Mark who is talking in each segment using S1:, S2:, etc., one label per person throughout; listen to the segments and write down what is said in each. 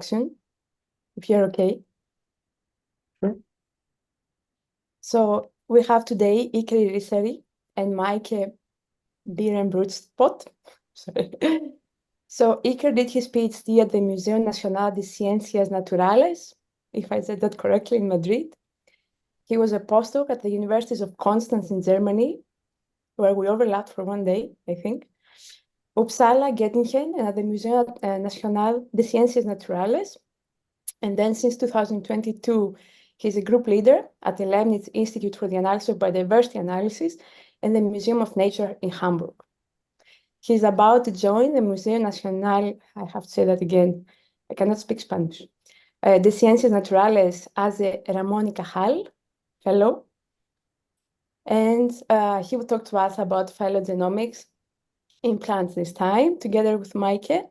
S1: if you're okay.
S2: Sure.
S1: So we have today Iker Irisarri and Maaike Bierenbroodspot. Sorry. So Iker did his PhD at the Museo Nacional de Ciencias Naturales, if I said that correctly, in Madrid. He was a postdoc at the Universities of Constance in Germany, where we overlapped for one day, I think. Uppsala, Göttingen, and at the Museo Nacional de Ciencias Naturales. And then since 2022, he's a group leader at the Leibniz Institute for the Analysis of Biodiversity Analysis and the Museum of Nature in Hamburg. He's about to join the Museo Nacional, I have to say that again, I cannot speak Spanish, de Ciencias Naturales as a Ramón y Cajal fellow. And he will talk to us about phylogenomics in plants this time, together with Maaike,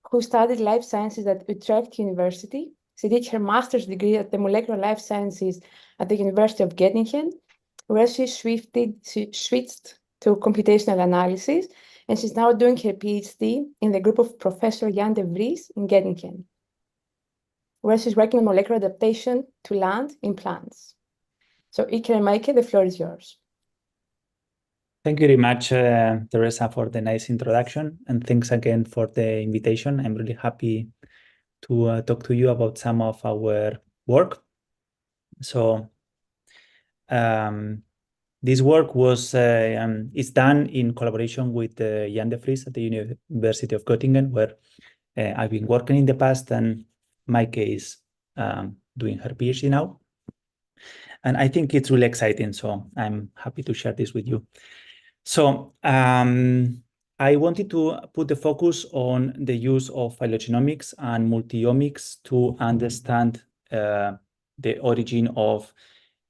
S1: who studied life sciences at Utrecht University. She did her master's degree at the molecular life sciences at the University of Göttingen, where she switched to computational analysis, and she's now doing her PhD in the group of Professor Jan de Vries in Göttingen, where she's working on molecular adaptation to land in plants. So Iker and Maaike, the floor is yours.
S2: Thank you very much, Teresa, for the nice introduction, and thanks again for the invitation. I'm really happy to talk to you about some of our work. So this work is done in collaboration with Jan de Vries at the University of Göttingen, where I've been working in the past, and Maaike is doing her PhD now. And I think it's really exciting, so I'm happy to share this with you. So I wanted to put the focus on the use of phylogenomics and multi-omics to understand the origin of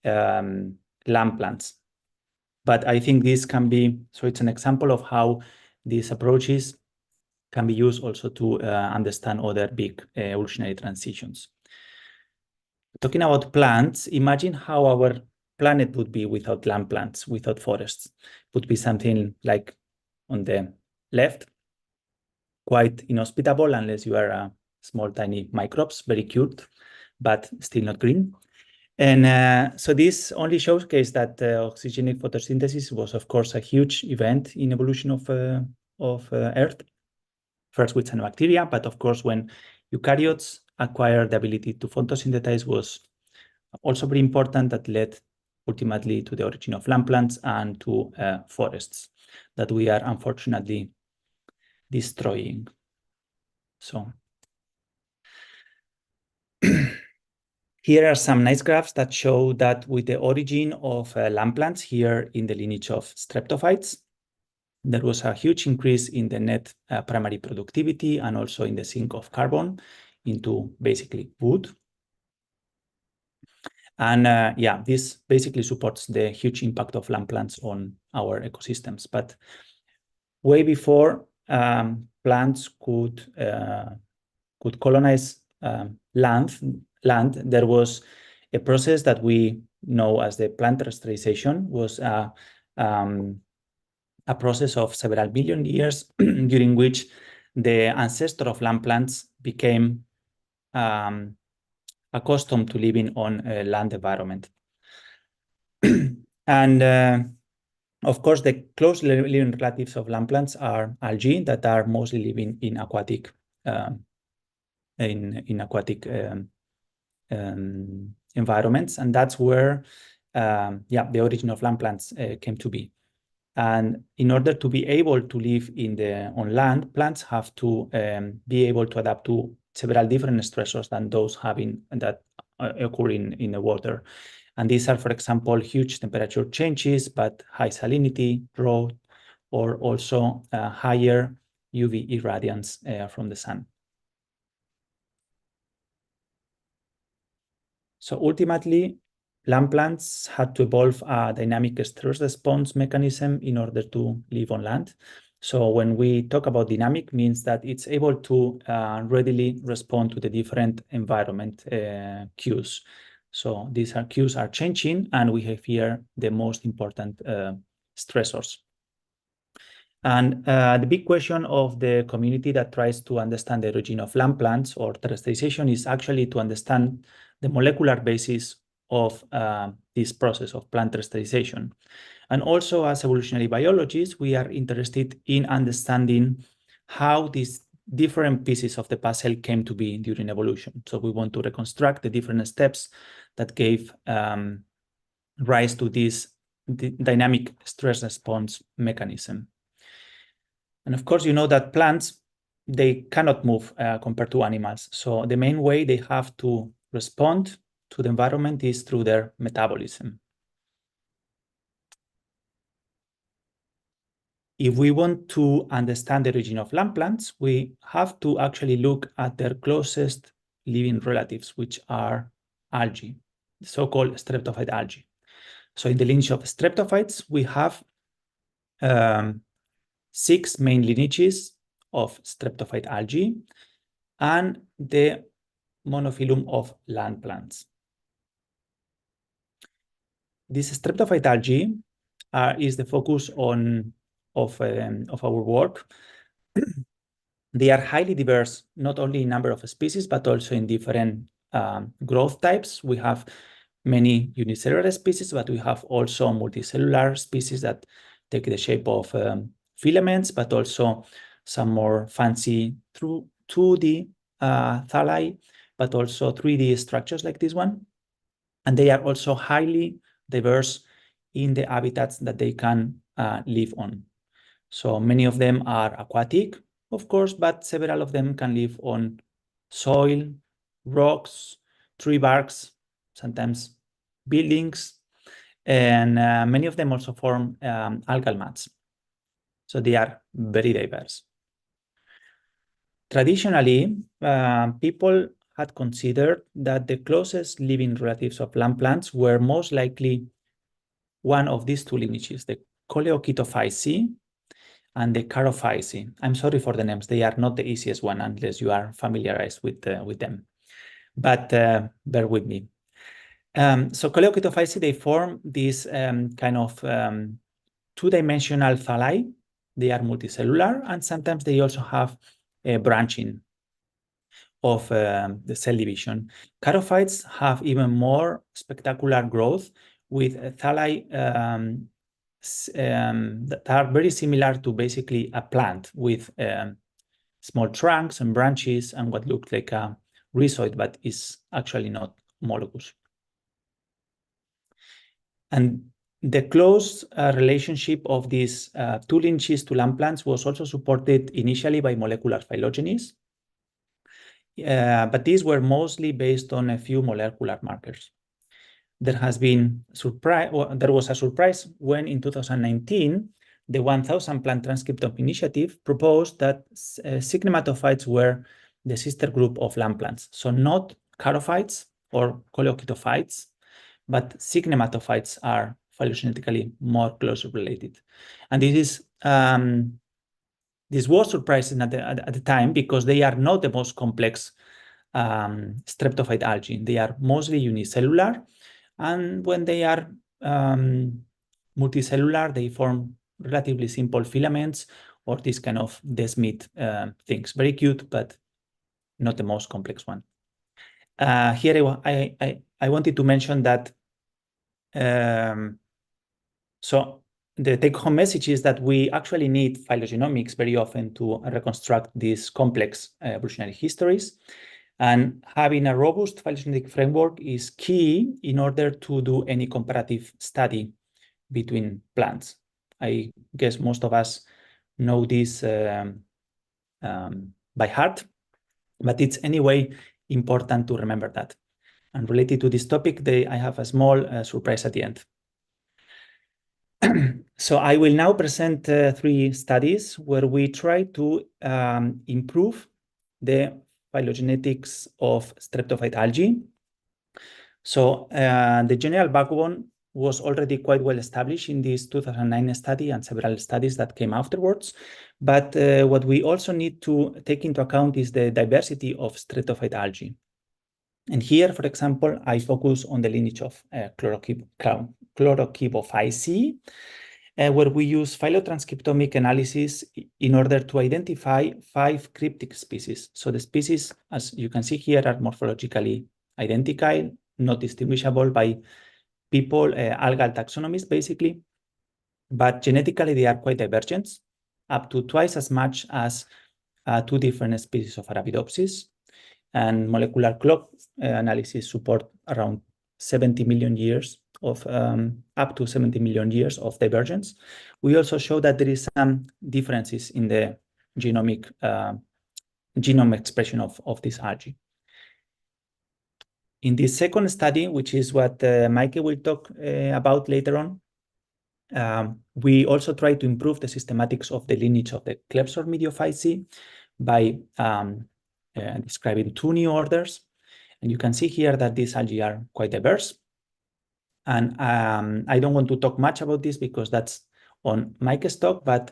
S2: land plants. But I think this can be, so it's an example of how these approaches can be used also to understand other big evolutionary transitions. Talking about plants, imagine how our planet would be without land plants, without forests. It would be something like on the left, quite inhospitable unless you are small, tiny microbes, very cute, but still not green. And so this only showcases that oxygenic photosynthesis was, of course, a huge event in evolution of Earth, first with cyanobacteria, but of course, when eukaryotes acquired the ability to photosynthesize was also very important, that led ultimately to the origin of land plants and to forests that we are unfortunately destroying. So here are some nice graphs that show that with the origin of land plants here in the lineage of streptophytes, there was a huge increase in the net primary productivity and also in the sink of carbon into basically wood. And yeah, this basically supports the huge impact of land plants on our ecosystems. But way before plants could colonize land, there was a process that we know as the plant restoration, was a process of several billion years during which the ancestor of land plants became accustomed to living on a land environment. And of course, the close living relatives of land plants are algae that are mostly living in aquatic environments, and that's where yeah, the origin of land plants came to be. And in order to be able to live on land, plants have to be able to adapt to several different stressors than those that occur in the water. And these are, for example, huge temperature changes, but high salinity, drought, or also higher UV irradiance from the sun. So ultimately, land plants had to evolve a dynamic stress response mechanism in order to live on land. So when we talk about dynamic, means that it's able to readily respond to the different environment cues. So these cues are changing, and we have here the most important stressors. And the big question of the community that tries to understand the origin of land plants or terrestrialization is actually to understand the molecular basis of this process of plant terrestrialization. And also, as evolutionary biologists, we are interested in understanding how these different pieces of the puzzle came to be during evolution. So we want to reconstruct the different steps that gave rise to this dynamic stress response mechanism. And of course, you know that plants, they cannot move compared to animals. So the main way they have to respond to the environment is through their metabolism. If we want to understand the origin of land plants, we have to actually look at their closest living relatives, which are algae, the so-called streptophyte algae. So in the lineage of streptophytes, we have 6 main lineages of streptophyte algae and the monophyllum of land plants. This streptophyte algae is the focus of our work. They are highly diverse, not only in number of species, but also in different growth types. We have many unicellular species, but we have also multicellular species that take the shape of filaments, but also some more fancy 2D thalli, but also 3D structures like this one. And they are also highly diverse in the habitats that they can live on. So many of them are aquatic, of course, but several of them can live on soil, rocks, tree barks, sometimes buildings, and many of them also form algal mats. So they are very diverse. Traditionally, people had considered that the closest living relatives of land plants were most likely one of these 2 lineages, the Coleochaetophyceae and the Charophyceae. I'm sorry for the names. They are not the easiest one unless you are familiarized with them. But bear with me. So Coleochaetophyceae, they form this kind of 2-dimensional thalli. They are multicellular, and sometimes they also have a branching of the cell division. Charophytes have even more spectacular growth with thalli that are very similar to basically a plant with small trunks and branches and what looks like a rhizoid, but is actually not molluscous. And the close relationship of these 2 lineages to land plants was also supported initially by molecular phylogenies, but these were mostly based on a few molecular markers. There has been there was a surprise when in 2019, the 1000 Plant Transcriptome Initiative proposed that cycnematophytes were the sister group of land plants. So not charophytes or coleochaetophytes, but cycnematophytes are phylogenetically more closely related. And this was surprising at the time because they are not the most complex streptophyte algae. They are mostly unicellular. And when they are multicellular, they form relatively simple filaments or this kind of desmid things. Very cute, but not the most complex one. Here, I wanted to mention that so the take-home message is that we actually need phylogenomics very often to reconstruct these complex evolutionary histories. And having a robust phylogenetic framework is key in order to do any comparative study between plants. I guess most of us know this by heart, but it's anyway important to remember that. And related to this topic, I have a small surprise at the end. So I will now present 3 studies where we try to improve the phylogenetics of streptophyte algae. So the general backbone was already quite well established in this 2009 study and several studies that came afterwards. But what we also need to take into account is the diversity of streptophyte algae. And here, for example, I focus on the lineage of Chlorocybophyceae. where we use phylotranscriptomic analysis in order to identify 5 cryptic species. So the species, as you can see here, are morphologically identical, not distinguishable by people, algal taxonomies, basically. But genetically, they are quite divergent, up to twice as much as 2 different species of Arabidopsis. And molecular clock analysis support around 70 million years of up to 70 million years of divergence. We also show that there is some differences in the genomic genome expression of this algae. In this second study, which is what Maaike will talk about later on, we also try to improve the systematics of the lineage of the Klebsor Mediophyceae by describing 2 new orders. And you can see here that these algae are quite diverse. And I don't want to talk much about this because that's on Maaike's talk, but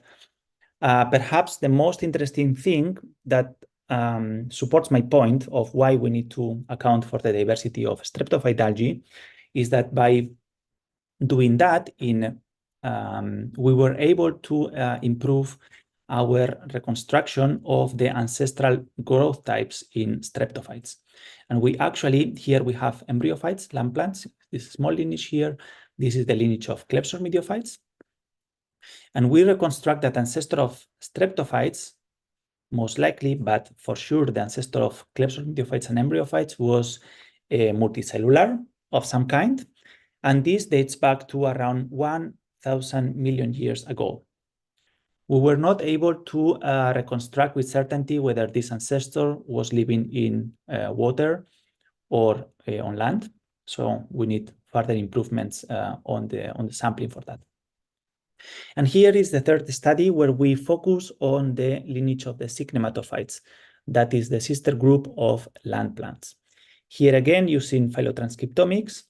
S2: perhaps the most interesting thing that supports my point of why we need to account for the diversity of streptophyte algae is that by doing that, we were able to improve our reconstruction of the ancestral growth types in streptophytes. And we actually, here we have embryophytes, land plants, this small lineage here. This is the lineage of Klebsor Mediophytes. And we reconstruct that ancestor of streptophytes, most likely, but for sure the ancestor of Klebsor Mediophytes and embryophytes was multicellular of some kind. And this dates back to around 1,000 million years ago. We were not able to reconstruct with certainty whether this ancestor was living in water or on land. So we need further improvements on the sampling for that. And here is the third study where we focus on the lineage of the cycnematophytes, that is the sister group of land plants. Here again, using phylotranscriptomics,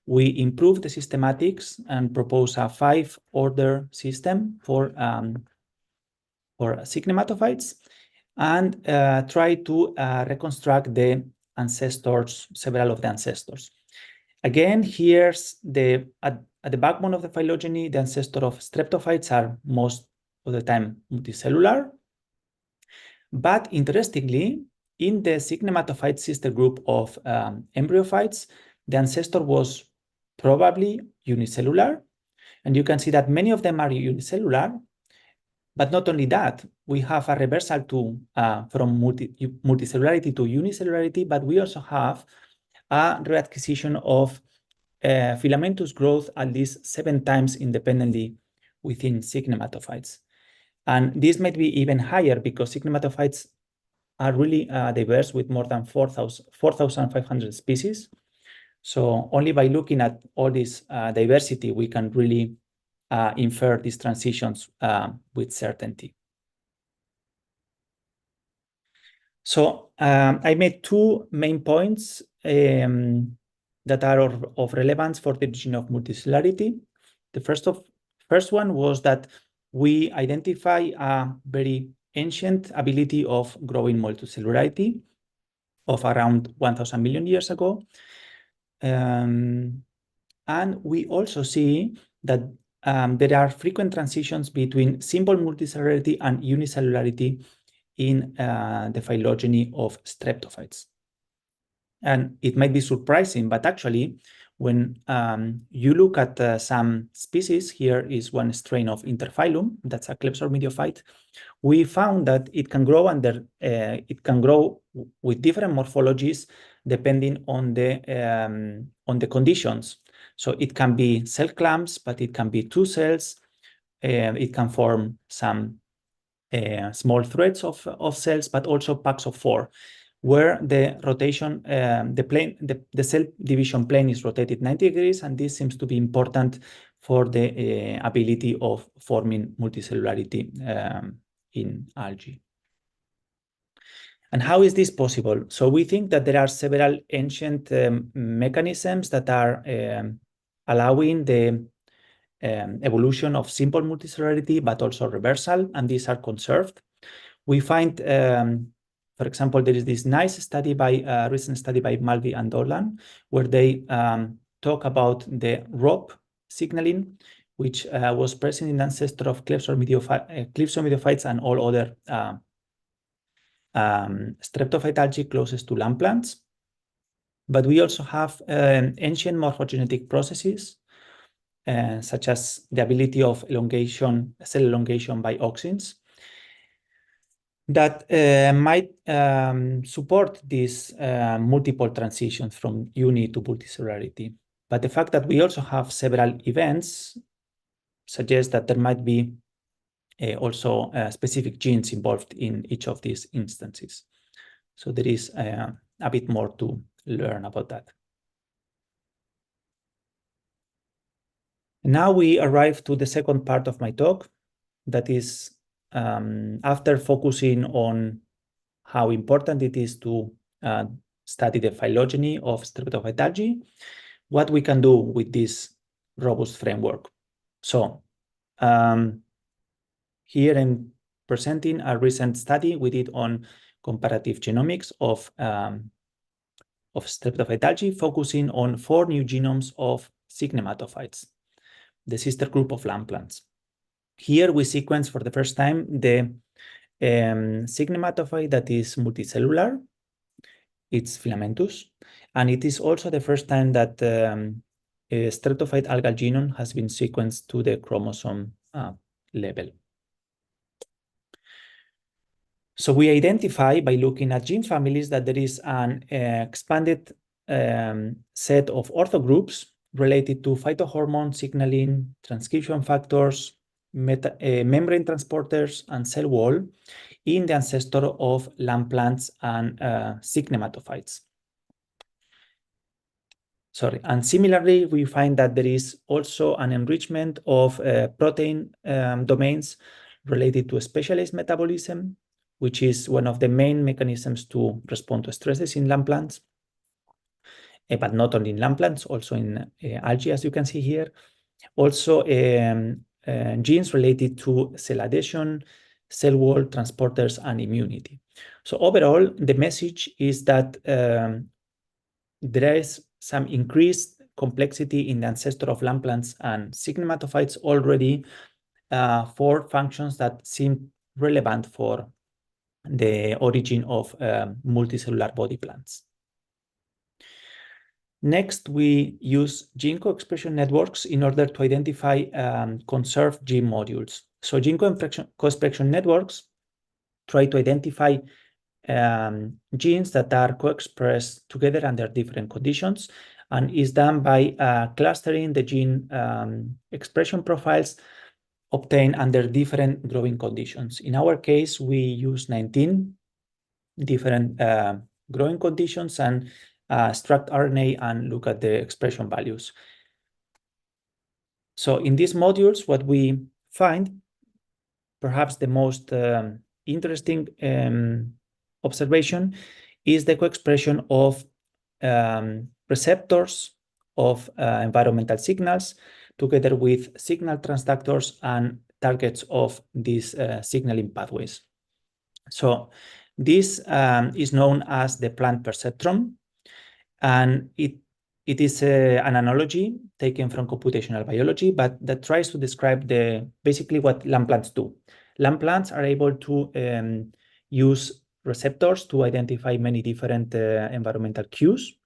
S2: we improve the systematics and propose a 5-order system for cycnematophytes and try to reconstruct the ancestors, several of the ancestors. Again, here's at the backbone of the phylogeny, the ancestor of streptophytes are most of the time multicellular. But interestingly, in the cycnematophyte sister group of embryophytes, the ancestor was probably unicellular. And you can see that many of them are unicellular. But not only that, we have a reversal from multicellularity to unicellularity, but we also have a reacquisition of filamentous growth at least 7 times independently within cycnematophytes. And this might be even higher because cycnematophytes are really diverse with more than 4,500 species. So only by looking at all this diversity, we can really infer these transitions with certainty. So I made 2 main points that are of relevance for the origin of multicellularity. The first one was that we identify a very ancient ability of growing multicellularity of around 1,000 million years ago. And we also see that there are frequent transitions between simple multicellularity and unicellularity in the phylogeny of streptophytes. And it might be surprising, but actually, when you look at some species, here is one strain of Interphylum, that's a Klebsor Mediophyte, we found that it can grow with different morphologies depending on the conditions. So it can be cell clumps, but it can be 2 cells. It can form some small threads of cells, but also packs of 4, where the rotation, the cell division plane is rotated 90 degrees, and this seems to be important for the ability of forming multicellularity in algae. And how is this possible? So we think that there are several ancient mechanisms that are allowing the evolution of simple multicellularity, but also reversal, and these are conserved. We find, for example, there is this nice study recent study by Malvi and Dolan, where they talk about the ROP signaling, which was present in the ancestor of Klebsiella and all other streptophyte algae closest to land plants. But we also have ancient morphogenetic processes, such as the ability of cell elongation by auxins, that might support these multiple transitions from uni to multicellularity. But the fact that we also have several events suggests that there might be also specific genes involved in each of these instances. So there is a bit more to learn about that. Now we arrive to the second part of my talk, that is after focusing on how important it is to study the phylogeny of streptophyte algae, what we can do with this robust framework. So here I'm presenting a recent study we did on comparative genomics of streptophyte algae, focusing on 4 new genomes of signematophytes, the sister group of land plants. Here we sequence for the first time the signematophyte that is multicellular. It's filamentous, and it is also the first time that a streptophyte algal genome has been sequenced to the chromosome level. So we identify by looking at gene families that there is an expanded set of orthogroups related to phytohormone signaling, transcription factors, membrane transporters, and cell wall in the ancestor of land plants and signematophytes. And similarly, we find that there is also an enrichment of protein domains related to specialized metabolism, which is one of the main mechanisms to respond to stresses in land plants, but not only in land plants, also in algae, as you can see here. Also, genes related to cell adhesion, cell wall, transporters, and immunity. So overall, the message is that there is some increased complexity in the ancestor of land plants and signematophytes already for functions that seem relevant for the origin of multicellular body plants. Next, we use gene co-expression networks in order to identify conserved gene modules. So gene co-expression networks try to identify genes that are co-expressed together under different conditions, and is done by clustering the gene expression profiles obtained under different growing conditions. In our case, we use 19 different growing conditions and struct RNA and look at the expression values. So in these modules, what we find, perhaps the most interesting observation, is the co-expression of receptors of environmental signals together with signal transductors and targets of these signaling pathways. So this is known as the plant perceptron, and it is an analogy taken from computational biology, but that tries to describe basically what land plants do. Land plants are able to use receptors to identify many different environmental cues.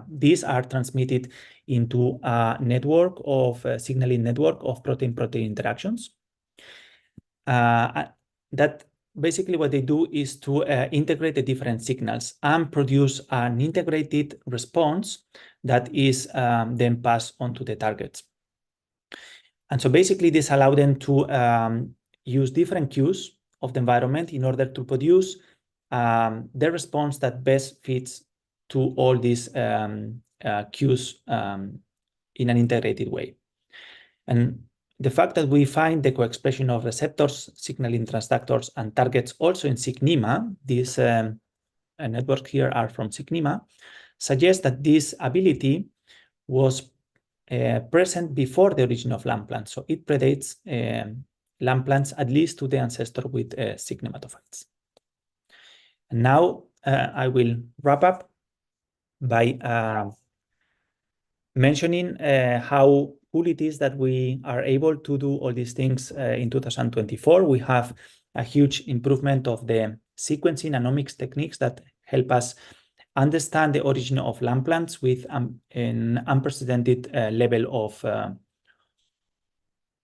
S2: These are transmitted into a network of signaling network of protein-protein interactions. That basically what they do is to integrate the different signals and produce an integrated response that is then passed on to the targets. And so basically this allows them to use different cues of the environment in order to produce the response that best fits to all these cues in an integrated way. And the fact that we find the co-expression of receptors, signaling transductors, and targets also in Cygnema, these networks here are from Cygnema, suggests that this ability was present before the origin of land plants. So it predates land plants, at least to the ancestor with signematophytes. And now I will wrap up by mentioning how cool it is that we are able to do all these things in 2024. We have a huge improvement of the sequencing and omics techniques that help us understand the origin of land plants with an unprecedented level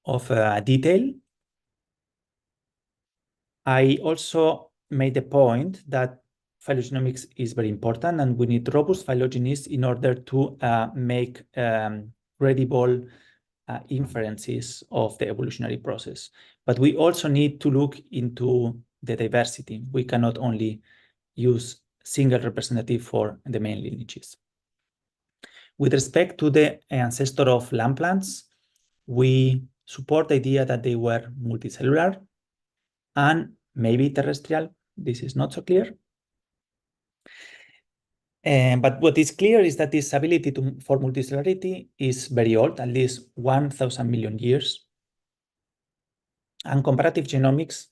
S2: of detail. I also made the point that phylogenomics is very important, and we need robust phylogenies in order to make credible inferences of the evolutionary process. But we also need to look into the diversity. We cannot only use single representative for the main lineages. With respect to the ancestor of land plants, we support the idea that they were multicellular and maybe terrestrial. This is not so clear. But what is clear is that this ability for multicellularity is very old, at least 1,000 million years. And comparative genomics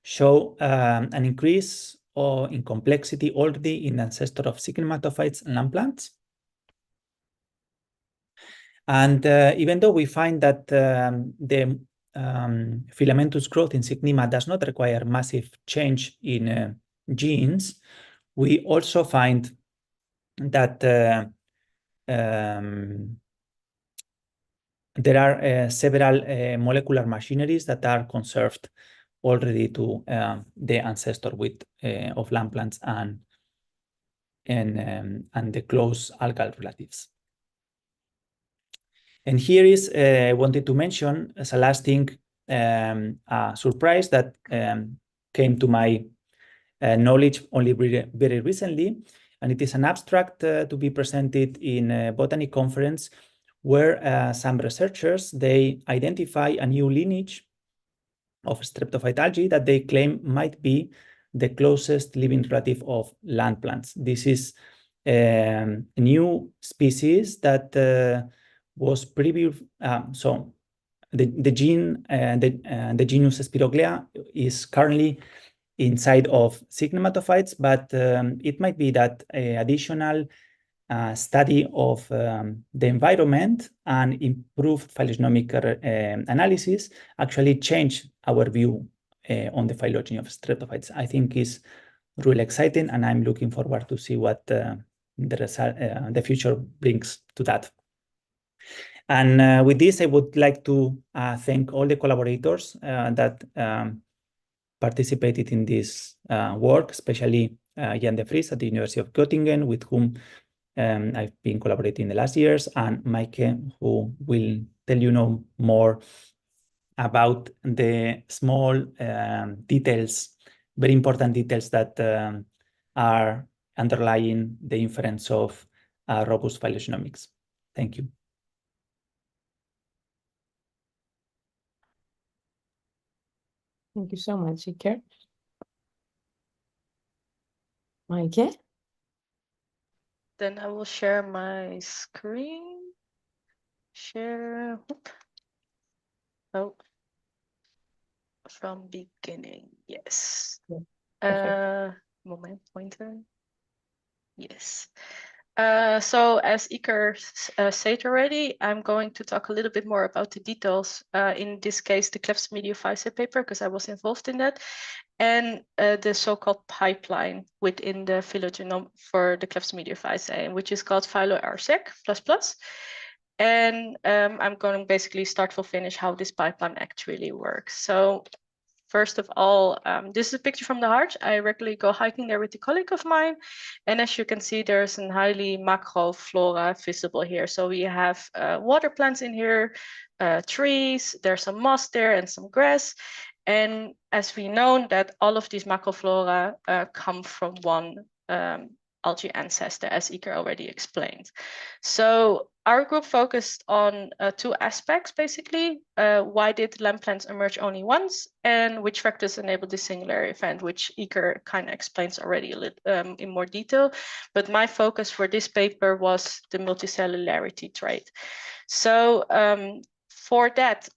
S2: show an increase in complexity already in the ancestor of sigmatophytes and land plants. And even though we find that the filamentous growth in Signima does not require massive change in genes, we also find that there are several molecular machineries that are conserved already to the ancestor of land plants and the close algal relatives. And here is I wanted to mention as a last thing a surprise that came to my knowledge only very recently, and it is an abstract to be presented in a botany conference where some researchers, they identify a new lineage of streptophyte algae that they claim might be the closest living relative of land plants. This is a new species that was previous. So the genus Spiroglea is currently inside of sigmatophytes, but it might be that additional study of the environment and improved phylogenomic analysis actually changed our view on the phylogeny of streptophytes. I think is really exciting, and I'm looking forward to see what the future brings to that. And with this, I would like to thank all the collaborators that participated in this work, especially Jan de Vries at the University of Göttingen, with whom I've been collaborating in the last years, and Maaike, who will tell you more about the small details, very important details that are underlying the inference of robust phylogenomics. Thank you.
S1: Thank you so much, Iker. Maaike?
S3: Then I will share my screen. Share. Oh, from beginning. Yes. Moment pointer. Yes. So as Iker said already, I'm going to talk a little bit more about the details, in this case, the Klebsiella paper, because I was involved in that, and the so-called pipeline within the phylogenome for the Klebsiella, which is called Phylo-ERGA++. And I'm going to basically start to finish how this pipeline actually works. So first of all, this is a picture from the Harz. I regularly go hiking there with a colleague of mine. And as you can see, there's a highly macro flora visible here. So we have water plants in here, trees, there's some moss there and some grass. And as we know that all of these macroflora come from one algae ancestor, as Iker already explained. So our group focused on two aspects, basically. Why did land plants emerge only once, and which factors enable this singular event, which Iker kind of explains already a little in more detail. But my focus for this paper was the multicellularity trait. So for that,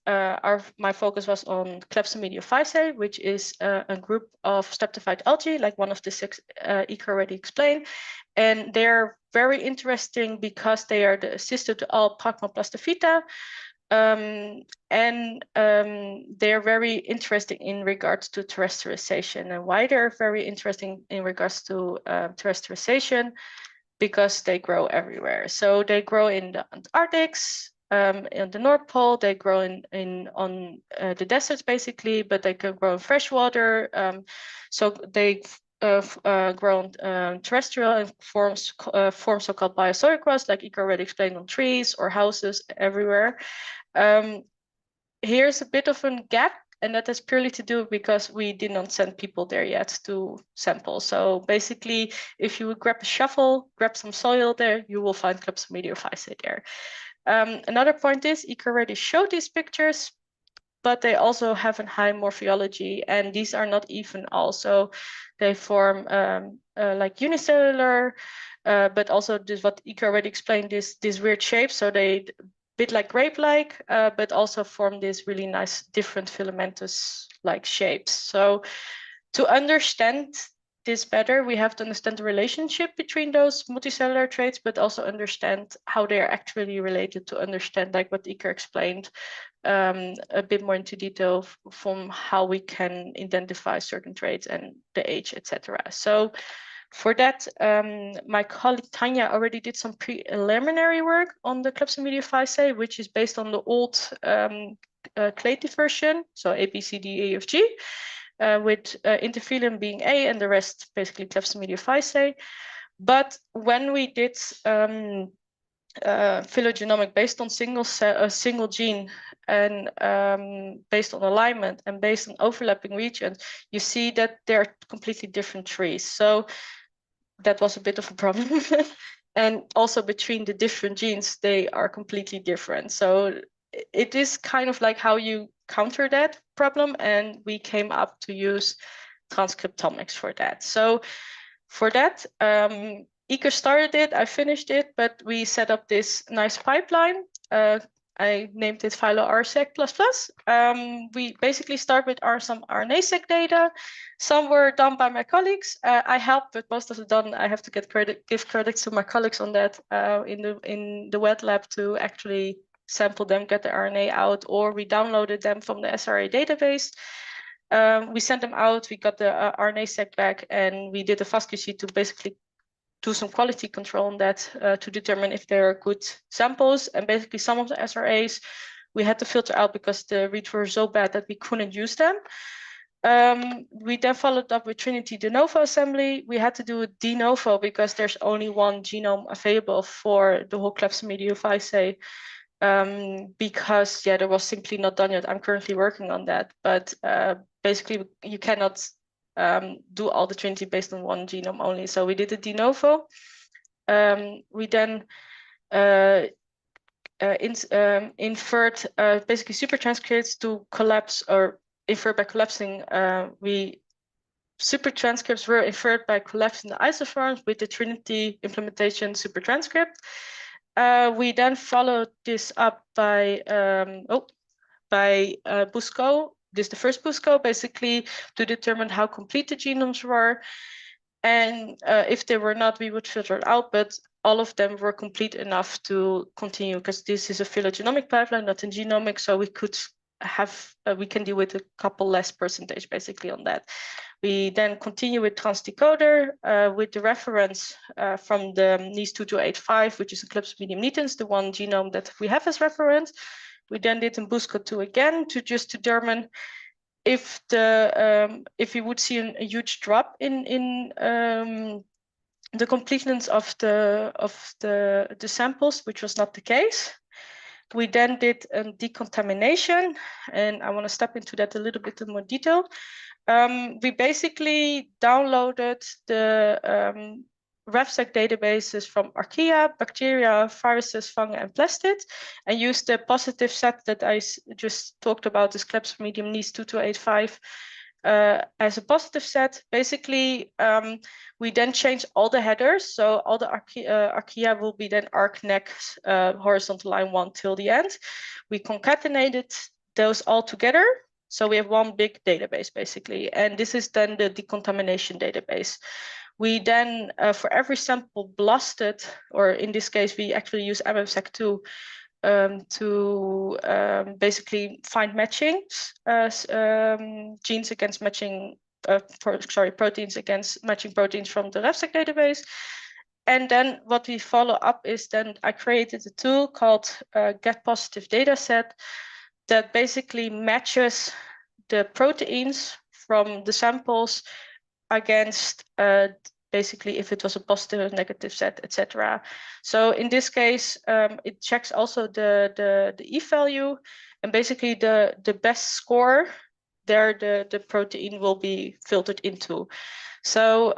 S3: my focus was on Klebsiella, which is a group of streptophyte algae, like one of the six Iker already explained. And they're very interesting because they are the sister to all Pragmoplastophyta. they're very interesting in regards to terrestrialization. And why they're very interesting in regards to terrestrialization? Because they grow everywhere. So they grow in the Antarctics, in the North Pole. They grow on the deserts basically, but they can grow in freshwater. So they grow terrestrial and form so-called biosoil crusts, like Iker already explained, on trees or houses everywhere. Here's a bit of a gap, and that is purely to do because we did not send people there yet to sample. So basically, if you grab a shovel, grab some soil there, you will find Klebsiella physae there. Another point is, Iker already showed these pictures, but they also have a high morphology, and these are not even also. They form like unicellular, but also this what Iker already explained, this weird shape. So they bit like grape-like, but also form this really nice different filamentous-like shapes. So to understand this better, we have to understand the relationship between those multicellular traits, but also understand how they are actually related, to understand, like what Iker explained, a bit more into detail from how we can identify certain traits and the age, etc. So for that, my colleague Tanya already did some preliminary work on the Klebsiella physae, which is based on the old clade version, so A, B, C, D, E, F, G, with interphylum being A and the rest basically Klebsiella physae. But when we did phylogenomic based on single gene and based on alignment and based on overlapping regions, you see that they're completely different trees. So that was a bit of a problem. And also between the different genes, they are completely different. So it is kind of like how you counter that problem. And we came up to use transcriptomics for that. So for that, Iker started it, I finished it, but we set up this nice pipeline. I named it Phylo-RSEC++. We basically start with some RNA-seq data. Some were done by my colleagues. I helped, but most of it done. I have to give credit to my colleagues on that in the wet lab to actually sample them, get the RNA out, or we downloaded them from the SRA database. We sent them out, we got the RNA-seq back, and we did a FastQC to basically do some quality control on that to determine if they are good samples. And basically some of the SRAs we had to filter out because the reads were so bad that we couldn't use them. We then followed up with Trinity de novo assembly. We had to do a de novo because there's only one genome available for the whole Klebsiella physae. Because there was simply not done yet. I'm currently working on that, but basically you cannot do all the Trinity based on one genome only. So we did a de novo. We then inferred basically supertranscripts to collapse, or inferred by collapsing. Supertranscripts were inferred by collapsing the isoforms with the Trinity implementation supertranscript. We then followed this up by Busco. This is the first Busco, basically to determine how complete the genomes were. And if they were not, we would filter it out, but all of them were complete enough to continue, because this is a phylogenomic pipeline, not in genomics, so we could have, we can deal with a couple less percentage basically on that. We then continue with transdecoder with the reference from the NIS 2285, which is Eclipse medium nitens, the one genome that we have as reference. We then did in BUSCO2 again to just determine if we would see a huge drop in the completeness of the samples, which was not the case. We then did a decontamination, and I want to step into that a little bit in more detail. We basically downloaded the RefSec databases from archaea, bacteria, viruses, fungi, and plastids, and used the positive set that I just talked about, this Klebsiella medium NIS 2285, as a positive set. Basically, we then change all the headers. So all the archaea will be then arc next horizontal line 1 till the end. We concatenated those all together. So we have one big database basically. And this is then the decontamination database. We then, for every sample blasted, or in this case, we actually use MMSEC2, basically find matchings, genes against matching, proteins against matching proteins from the RefSeq database. And then what we follow up is then I created a tool called Get Positive Dataset that basically matches the proteins from the samples against basically if it was a positive or negative set, etc. So in this case, it checks also the e-value, and basically the best score there the protein will be filtered into. So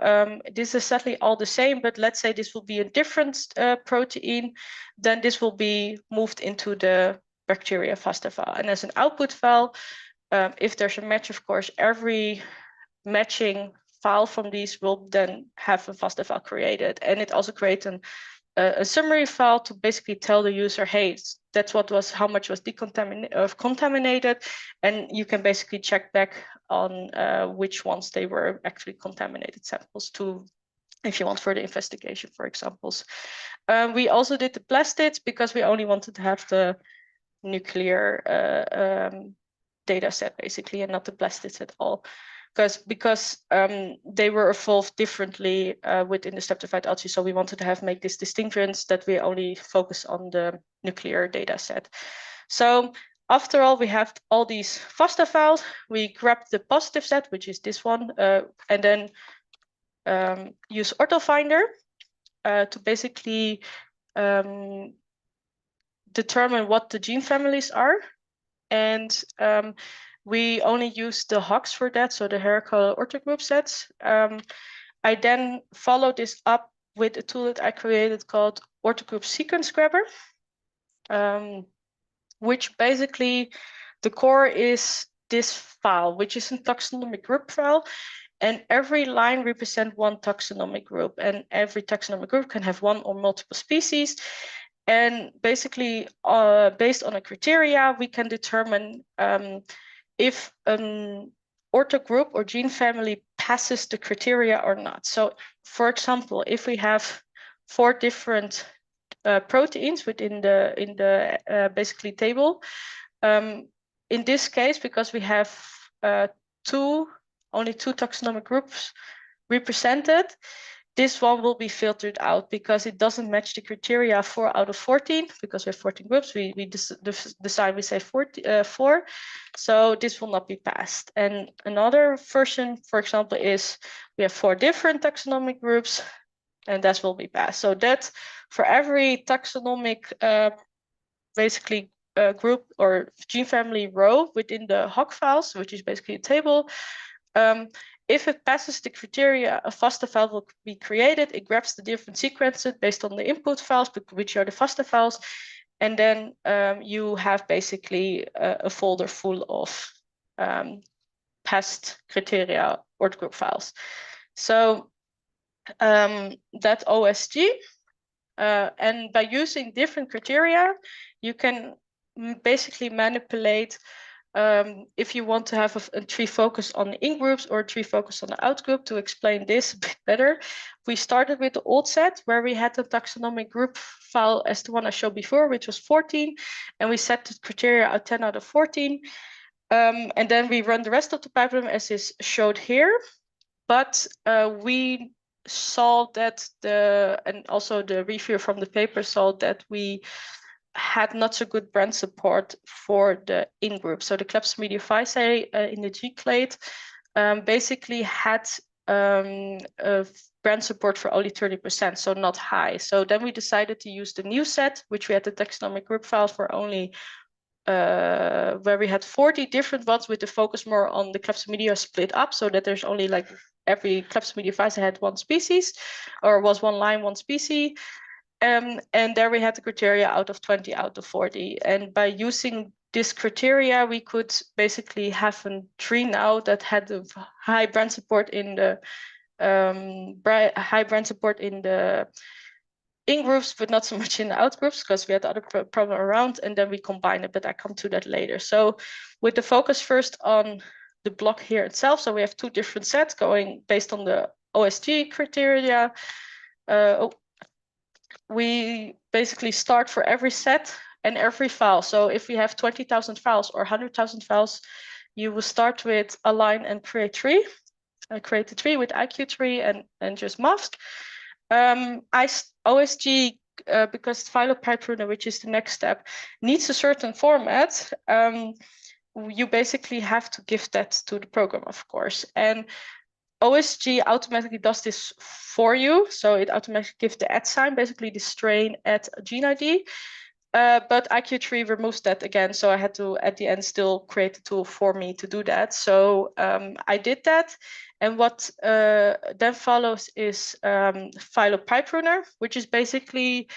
S3: this is certainly all the same, but let's say this will be a different protein, then this will be moved into the bacteria FASTA file. And as an output file, if there's a match, of course, every matching file from these will then have a FASTA file created. And it also creates a summary file to basically tell the user, hey, that's how much was contaminated, and you can basically check back on which ones they were actually contaminated samples to, if you want further investigation, for examples. We also did the plastids because we only wanted to have the nuclear data set basically, and not the plastids at all. Because they were evolved differently within the streptophyte algae, so we wanted to make this distinction that we only focus on the nuclear data set. So after all, we have all these FASTA files. We grab the positive set, which is this one, and then use OrthoFinder to basically determine what the gene families are. And we only use the HOGs for that, so the hierarchical orthogroup sets. I then follow this up with a tool that I created called Orthogroup Sequence Grabber, which basically the core is this file, which is a taxonomic group file. And every line represents one taxonomic group, and every taxonomic group can have one or multiple species. And basically, based on a criteria, we can determine if an orthogroup or gene family passes the criteria or not. So, for example, if we have 4 different proteins within the basically table, in this case, because we have only two taxonomic groups represented, this one will be filtered out because it doesn't match the criteria 4 out of 14, because we have 14 groups. We decide, we say 4. So this will not be passed. And another version, for example, is we have 4 different taxonomic groups, and that will be passed. So that for every taxonomic basically group or gene family row within the HOG files, which is basically a table, if it passes the criteria, a FASTA file will be created. It grabs the different sequences based on the input files, which are the FASTA files. And then you have basically a folder full of passed criteria orthogroup files. So that OSG, and by using different criteria, you can basically manipulate if you want to have a tree focus on the in groups or a tree focus on the out group. To explain this a bit better, we started with the old set where we had the taxonomic group file as the one I showed before, which was 14, and we set the criteria at 10 out of 14. And then we run the rest of the pipeline as is showed here. But we saw that and also the reviewer from the paper saw that we had not so good brand support for the in-group. So the Klebsiella in the G-clade basically had a brand support for only 30%, so not high. So then we decided to use the new set, which we had the taxonomic group file for only, where we had 40 different ones with the focus more on the Klebsiella split up, so that there's only like every Klebsiella had one species, or was one line, one species. And there we had the criteria out of 20 out of 40. And by using this criteria, we could basically have a tree now that had a high brand support in the in groups, but not so much in the out groups, because we had other problem around, and then we combine it, but I come to that later. So with the focus first on the block here itself, so we have 2 different sets going based on the OSG criteria. We basically start for every set And every file, so if we have 20,000 files or 100,000 files, you will start with align and create tree. I create a tree with IQ tree and just mask. OSG, because Phylogenomics, which is the next step, needs a certain format. You basically have to give that to the program, of course. And OSG automatically does this for you. So it automatically gives the @ sign, basically the strain at gene ID. But IQ3 removes that again. So I had to, at the end, still create a tool for me to do that. So I did that. And what then follows is Phylogenomics, which is basically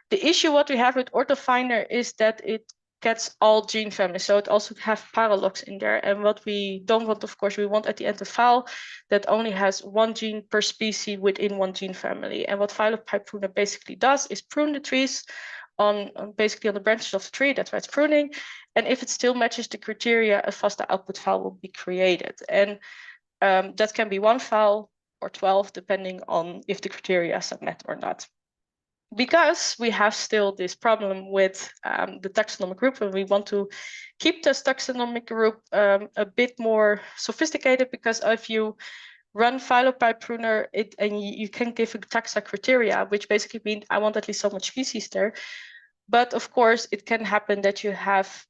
S3: the issue what we have with OrthoFinder is that it gets all gene families. So it also have paralogs in there. And what we don't want, of course, we want at the end a file that only has one gene per species within one gene family. And what Phylogenomics basically does is prune the trees on basically on the branches of the tree. That's why it's pruning. And if it still matches the criteria, a FASTA output file will be created. And that can be 1 file or 12, depending on if the criteria are met or not. Because we have still this problem with the taxonomic group, and we want to keep this taxonomic group a bit more sophisticated, because if you run Phylogenomics and you can give a taxa criteria, which basically means I want at least so much species there. But of course, it can happen that you have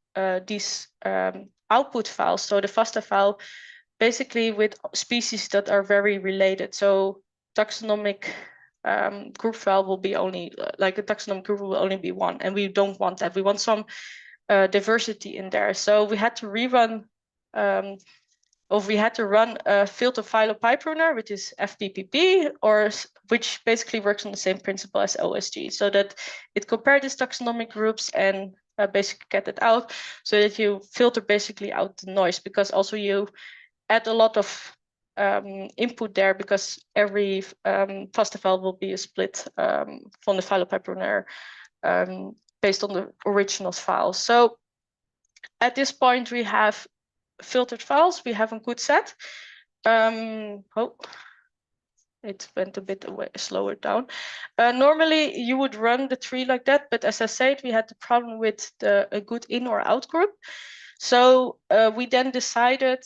S3: these output files. So the FASTA file, basically with species that are very related. So taxonomic group file will be only like a taxonomic group will only be 1, and we don't want that. We want some diversity in there. So we had to rerun, or we had to run a filter Phylogenomics, which is FPPP, or which basically works on the same principle as OSG, so that it compared these taxonomic groups and basically get it out, so that you filter basically out the noise, because also you add a lot of input there, because every FASTA file will be a split from the Phylogenomics based on the original file. So at this point, we have filtered files. We have a good set. It went a bit away, slower down. Normally, you would run the tree like that, but as I said, we had the problem with a good in or out group. So we then decided,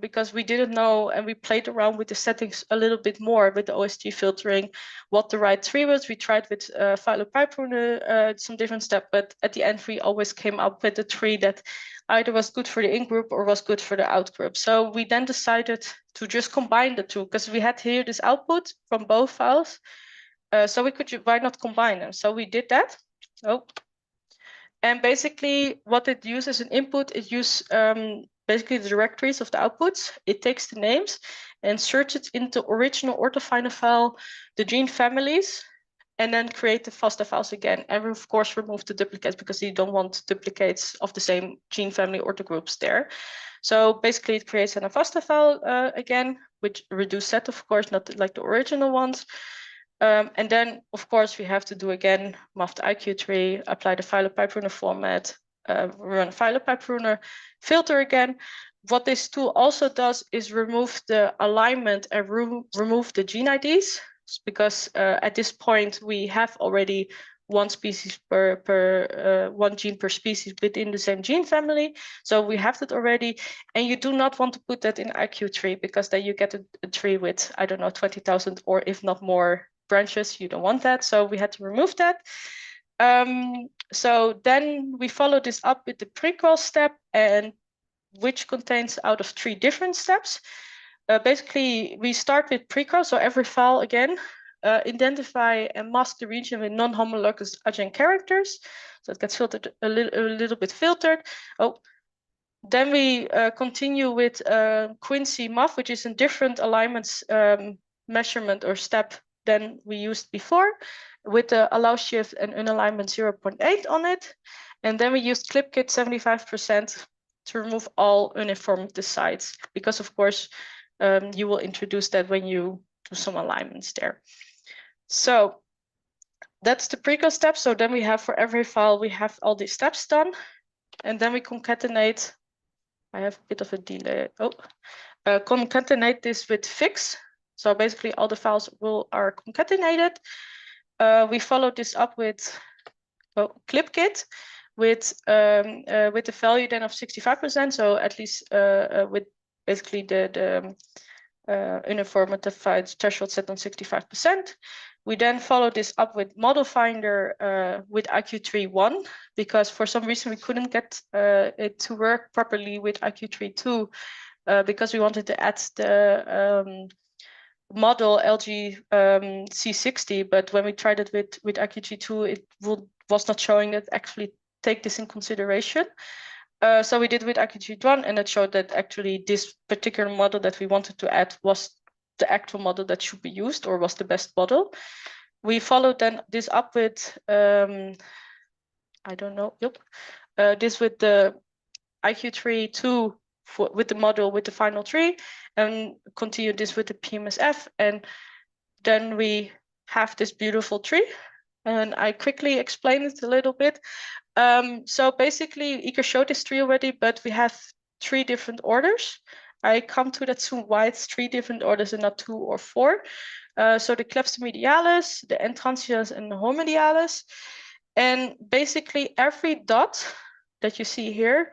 S3: because we didn't know, and we played around with the settings a little bit more with the OSG filtering, what the right tree was. We tried with Phylogenomics some different steps, but at the end, we always came up with a tree that either was good for the in group or was good for the out group. So we then decided to just combine the two, because we had here this output from both files. So we could, why not combine them? So we did that. And basically what it uses as an input, it uses basically the directories of the outputs. It takes the names and searches into original OrthoFinder file, the gene families, and then create the FASTA files again. And of course remove the duplicates, because you don't want duplicates of the same gene family ortho groups there. So basically it creates a FASTA file again, with reduced set, of course, not like the original ones. And then, of course, we have to do again, map the IQ tree, apply the Phylogenomics format, run Phylogenomics, filter again. What this tool also does is remove the alignment and remove the gene IDs, because at this point we have already one species one gene per species within the same gene family. So we have that already, and you do not want to put that in IQ tree, because then you get a tree with, I don't know, 20,000 or if not more branches. You don't want that, so we had to remove that. So then we follow this up with the prequel step, and which contains out of 3 different steps. Basically, we start with prequel, so every file again, identify and mask the region with non-homologous adjunct characters. So it gets filtered a little bit filtered. Then we continue with Quincy MAF, which is a different alignments measurement or step than we used before, with the allow shift and unalignment 0.8 on it. And then we used ClipKit 75% to remove all uniformity sites, because of course you will introduce that when you do some alignments there. So that's the prequel step. So then we have, for every file, we have all these steps done, and then we concatenate. I have a bit of a delay. Concatenate this with fix. So basically all the files are concatenated. We follow this up with ClipKit, with the value then of 65%. So at least with basically the uniformified threshold set on 65%. We then follow this up with model finder with IQ3-1, because for some reason we couldn't get it to work properly with IQ3-2 because we wanted to add the model LG C60, but when we tried it with IQ3-2, it was not showing that actually take this in consideration. So we did with IQ3-1, and it showed that actually this particular model that we wanted to add was the actual model that should be used, or was the best model. We followed then this up with, I don't know, this with the IQ3-2 with the model with the final tree, and continue this with the PMSF, and then we have this beautiful tree. And I quickly explain it a little bit. So basically, Iker showed this tree already, but we have 3 different orders. I come to that soon why it's 3 different orders and not 2 or 4. So the clepsomedialis, the entrantialis, and the homedialis. And basically every dot that you see here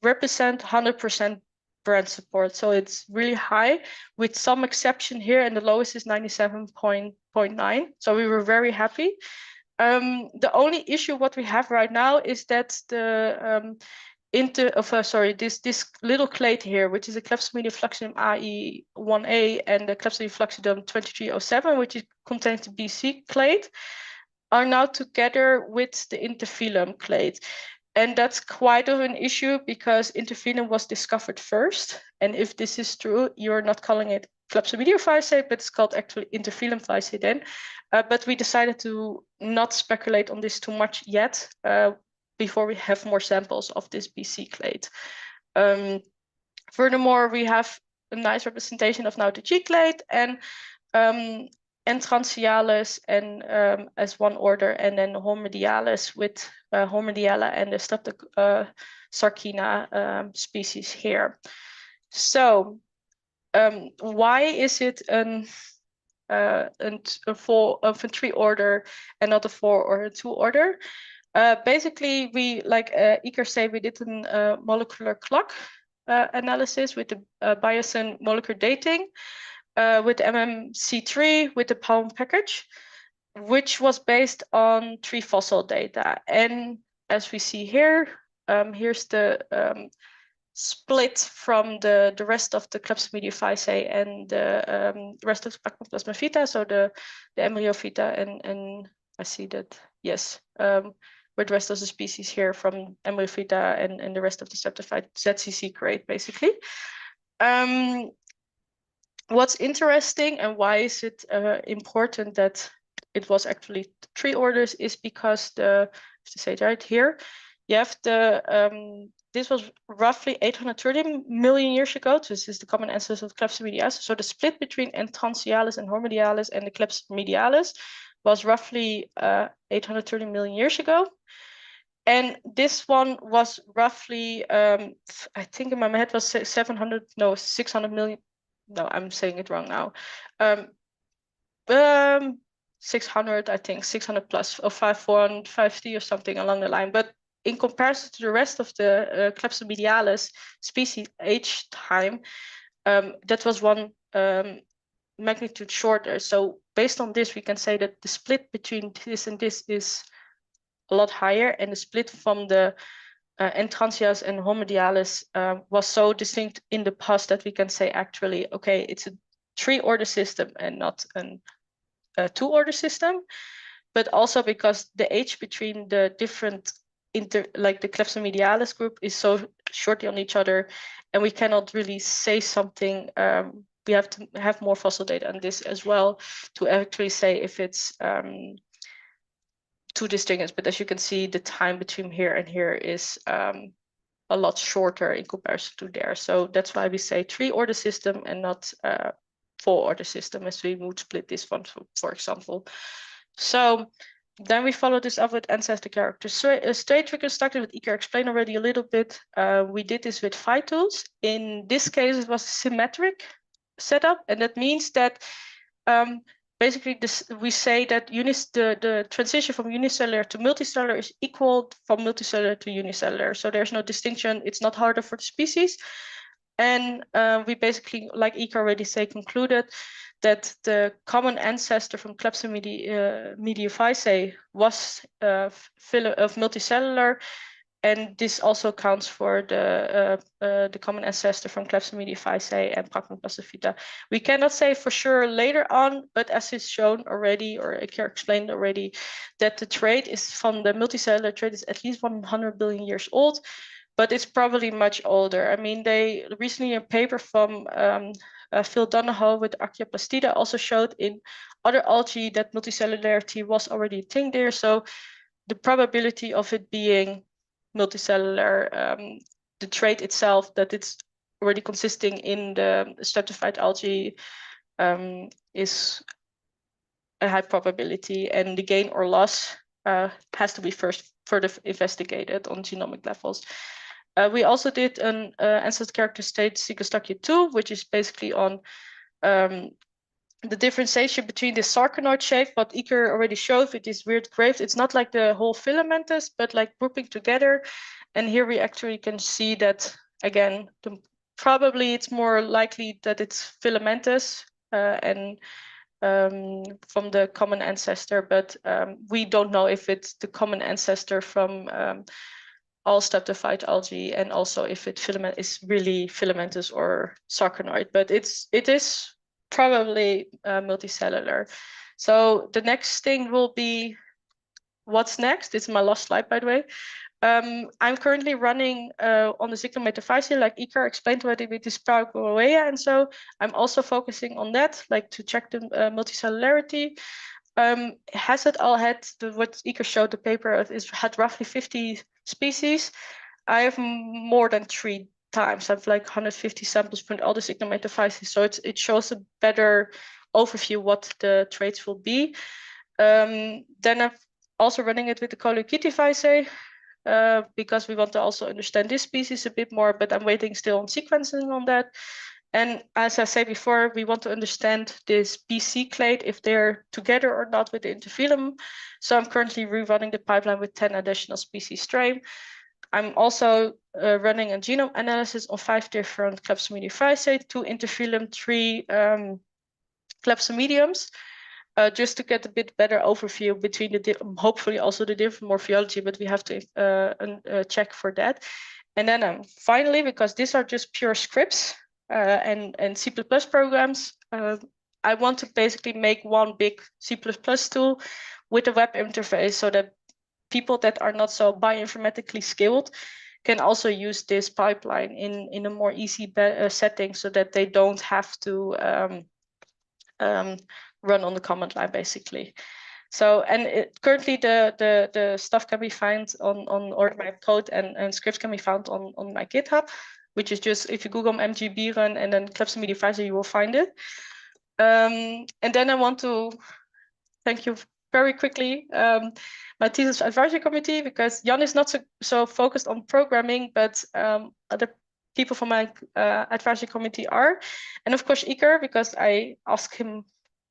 S3: represent 100% brand support. So it's really high, with some exception here, and the lowest is 97.9. So we were very happy. The only issue what we have right now is that the this little clade here, which is a Clepsomedium fluxidum AE1A and the Clepsomedium fluxidum 2307, which contains the BC clade, are now together with the interphyllum clade. And that's quite of an issue because interphyllum was discovered first. And if this is true, you're not calling it Clepsomedium physae, but it's called actually interphyllum physae then. But we decided to not speculate on this too much yet before we have more samples of this BC clade. Furthermore, we have a nice representation of now the G clade and entrantialis and as one order, and then homedialis with homediala and the Streptosarcina species here. So why is it a 3 order and not a 4 or a 2 order? Basically, we, like Iker said, we did a molecular clock analysis with the Bayesian molecular dating with MMC3 with the Palm package, which was based on 3 fossil data. And as we see here, here's the split from the rest of the Clepsomedium physae and the rest of the Plasma vita, so the embryo vita, and I see that, yes, with the rest of the species here from embryo vita and the rest of the stratified ZCC grade, basically. What's interesting and why is it important that it was actually 3 orders is because to say it right here, you have the this was roughly 830 million years ago. So this is the common ancestor of Clepsomedialis. So the split between entrantialis and homedialis and the Clepsomedialis was roughly 830 million years ago. And this one was roughly, I think in my head was 600 million. No, I'm saying it wrong now. 600, I think, 600 plus, or 450 or something along the line. But in comparison to the rest of the Clepsomedialis species age time, that was one magnitude shorter. So based on this, we can say that the split between this and this is a lot higher, and the split from the entrantialis and homedialis was so distinct in the past that we can say actually, okay, it's a 3-order system and not a 2-order system, but also because the age between the different like the Clepsomedialis group is so shortly on each other, and we cannot really say something. We have to have more fossil data on this as well to actually say if it's too distinguished. But as you can see, the time between here and here is a lot shorter in comparison to there. So that's why we say 3-order system and not 4-order system, as we would split this one, for example. So then we follow this up with ancestor characters. So state reconstructed, with Iker explained already a little bit. We did this with phytals. In this case, it was a symmetric setup, and that means that basically we say that the transition from unicellular to multicellular is equal from multicellular to unicellular. So there's no distinction. It's not harder for the species. And we basically, like Iker already concluded that the common ancestor from Mediophysce was of multicellular, and this also counts for the common ancestor from Mediophysce and Pragmoplastifida. We cannot say for sure later on, but as is shown already, or Iker explained already, that the trait is from the multicellular trait is at least 100 billion years old. But it's probably much older. I mean, they recently a paper from Phylogenomics with Archaeoplastida also showed in other algae that multicellularity was already a thing there. So the probability of it being multicellular, the trait itself, that it's already consisting in the stratified algae is a high probability, and the gain or loss has to be further investigated on genomic levels. We also did an ancestor character state sequence 2, which is basically on the differentiation between the sarconoid shape, what Iker already showed with these weird graves. It's not like the whole filamentous, but like grouping together. And here we actually can see that, again, probably it's more likely that it's filamentous and from the common ancestor, but we don't know if it's the common ancestor from all stratified algae, and also if it is really filamentous or sarconoid, but it is probably multicellular. So the next thing will be what's next. It's my last slide, by the way. I'm currently running on the Cyclometaphyceae, like Iker explained already with this Paraguaya, and so I'm also focusing on that, like to check the multicellularity. Has it all had what Iker showed the paper of is had roughly 50 species. I have more than 3 times. I have like 150 samples from all the Cyclometaphyceae, so it shows a better overview what the traits will be. Then I'm also running it with the Coleucidiaceae because we want to also understand this species a bit more, but I'm waiting still on sequencing on that. And as I said before, we want to understand this BC clade, if they're together or not with the interphylum. So I'm currently rerunning the pipeline with 10 additional species strain. I'm also running a genome analysis on 5 different Mediophysce, 2 interphylum, 3 Clepsomediums, just to get a bit better overview between the hopefully also the different morphology, but we have to check for that. And then finally, because these are just pure scripts, and C++ programs, I want to basically make one big C++ tool with a web interface so that people that are not so bioinformatically skilled can also use this pipeline in a more easy setting so that they don't have to run on the command line basically. So, and currently the stuff can be found on or my code and scripts can be found on my GitHub, which is just, if you Google MGBieren and then Mediophysce, you will find it. And then I want to thank you very quickly, my thesis advisory committee, because Jan is not so focused on programming, but other people from my advisory committee are. And of course, Iker, because I ask him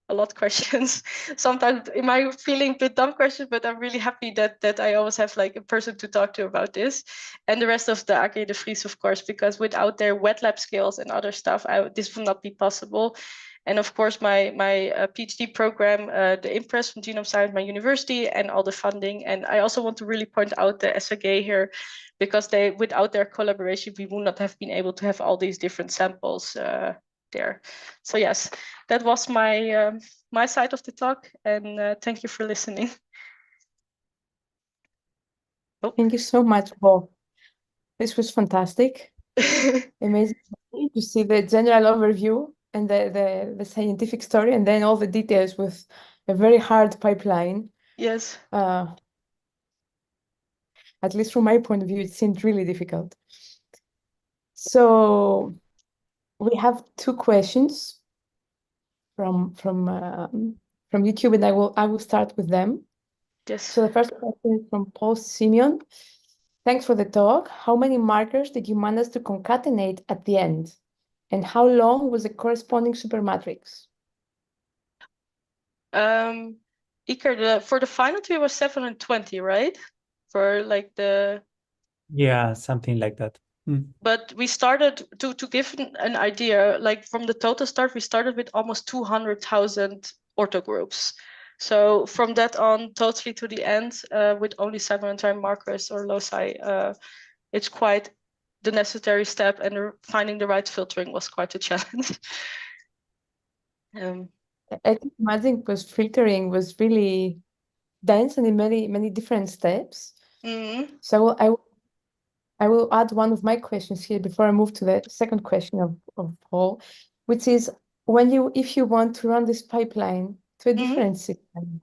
S3: a lot of questions. Sometimes it might feeling a bit dumb questions, but I'm really happy that I always have like a person to talk to about this. And the rest of the AG de Vries, of course, because without their wet lab skills and other stuff, this would not be possible. And of course, my PhD program, the Impress from Genome Science, my university, and all the funding. And I also want to really point out the SAG here, because without their collaboration, we would not have been able to have all these different samples there. So yes, that was my my side of the talk, and thank you for listening.
S1: Oh. Thank you so much, Bo. This was fantastic. Amazing to see the general overview and the scientific story, and then all the details with a very hard pipeline.
S3: Yes.
S1: At least from my point of view, it seemed really difficult. So we have 2 questions from YouTube, and I will start with them.
S3: Yes.
S1: So the first question is from Paul Simeon. Thanks for the talk. How many markers did you manage to concatenate at the end? And how long was the corresponding supermatrix?
S3: Iker, for the final tree was 720, right? For like the
S2: Yeah, something like that.
S3: But we started to give an idea, like from the total start, we started with almost 200,000 orthogroups. So from that on, totally to the end, with only 700 markers or loci, it's quite the necessary step, and finding the right filtering was quite a challenge.
S1: I can imagine because filtering was really dense and in many different steps. So I will add one of my questions here before I move to the second question of Paul, which is if you want to run this pipeline to a different system,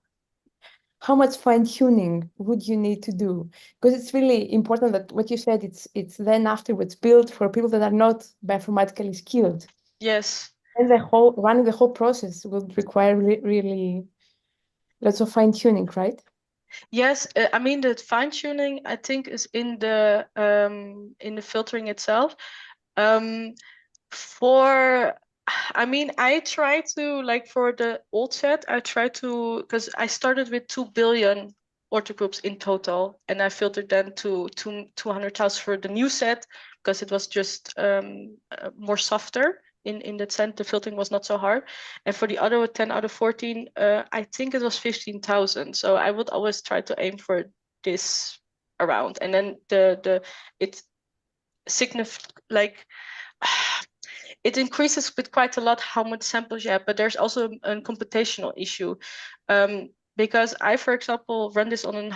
S1: how much fine-tuning would you need to do? Because it's really important that what you said, it's then afterwards built for people that are not bioinformatically skilled.
S3: Yes.
S1: And running the whole process would require really lots of fine-tuning, right?
S3: Yes, I mean the fine-tuning I think is in the filtering itself. I try to, like for the old set, I try to, because I started with 2 billion orthogroups in total, and I filtered them to 200,000 for the new set because it was just more softer. In that sense, the filtering was not so hard. And for the other 10 out of 14, I think it was 15,000. So I would always try to aim for this around. And then it signifies like it increases with quite a lot how much samples you have, but there's also a computational issue. Because I, for example, run this on an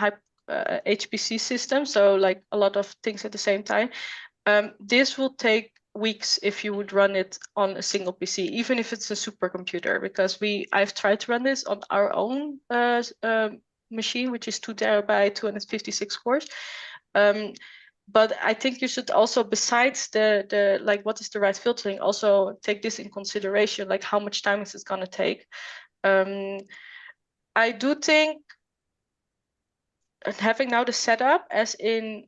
S3: HPC system, so like a lot of things at the same time. This will take weeks if you would run it on a single PC, even if it's a supercomputer, because I've tried to run this on our own machine, which is 2 terabyte, 256 cores. But I think you should also, besides the like what is the right filtering, also take this in consideration, like how much time is it going to take. I do think having now the setup as in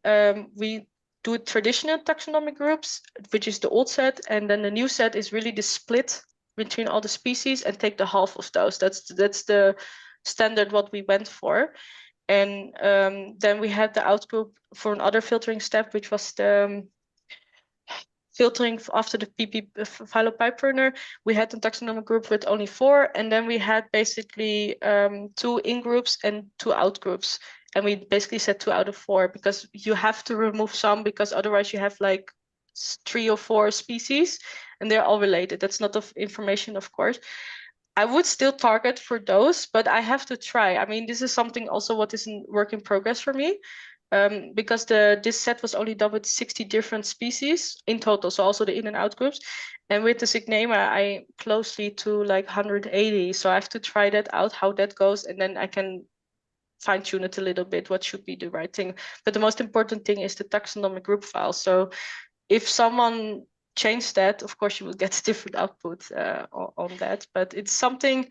S3: we do traditional taxonomic groups, which is the old set, and then the new set is really the split between all the species and take the half of those. That's the standard what we went for. And then we had the outgroup for another filtering step, which was the filtering after the PP phylopiperner. We had a taxonomic group with only 4, and then we had basically 2 in groups and 2 out groups. And we basically said 2 out of 4 because you have to remove some, because otherwise you have like 3 or 4 species and they're all related. That's not of information, of course. I would still target for those, but I have to try. I mean, this is something also what is in work in progress for me, because this set was only done with 60 different species in total, so also the in and out groups. And with the Signema, I closely to like 180. So I have to try that out, how that goes, and then I can fine tune it a little bit, what should be the right thing. But the most important thing is the taxonomic group file. So if someone change that, of course you will get different output on that, but it's something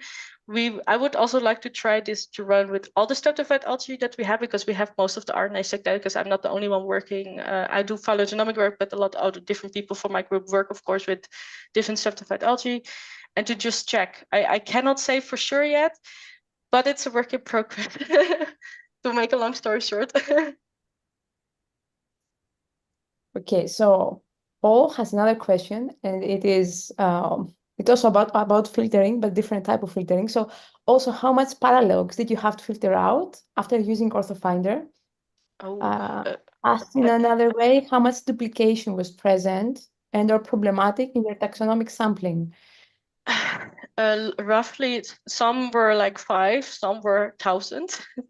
S3: I would also like to try this to run with all the stratified algae that we have, because we have most of the RNA like that, because I'm not the only one working. I do phylogenomic work, but a lot of other different people from my group work, of course, with different stratified algae, and to just check. I cannot say for sure yet, but it's a work in progress. To make a long story short.
S1: Okay, so Paul has another question, and it is it's also about filtering, but different type of filtering. So also, how much paralogs did you have to filter out after using OrthoFinder? Asked in another way, how much duplication was present and or problematic in your taxonomic sampling?
S3: Roughly, some were like 5, some were 1,000,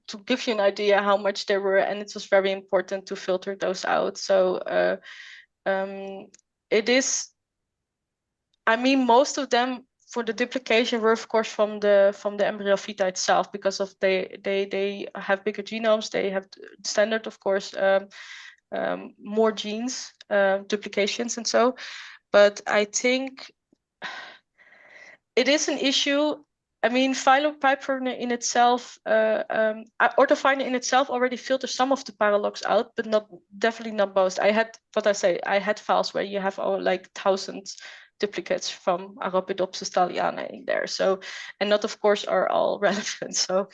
S3: to give you an idea how much there were, and it was very important to filter those out. So it is, I mean, most of them for the duplication were of course from the Embryophyta itself, because of they have bigger genomes, they have standard, of course, more genes, duplications and so. But I think it is an issue. I mean, phylopiperner in itself, OrthoFinder in itself already filters some of the paralogs out, but definitely not most. I had files where you have like thousands duplicates from Arabidopsis thaliana in there. So, and not of course are all relevant. So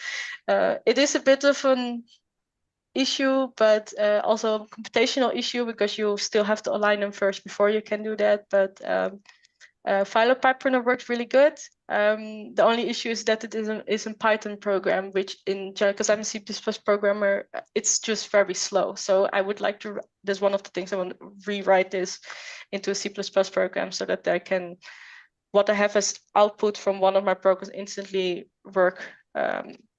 S3: it is a bit of an issue, but also a computational issue because you still have to align them first before you can do that. But PhyloPyPruner works really good. The only issue is that it is a Python program, which in general, because I'm a C++ programmer, it's just very slow. So I would like to, that's one of the things I want to rewrite this into a C++ program so that I can, what I have as output from one of my programs instantly work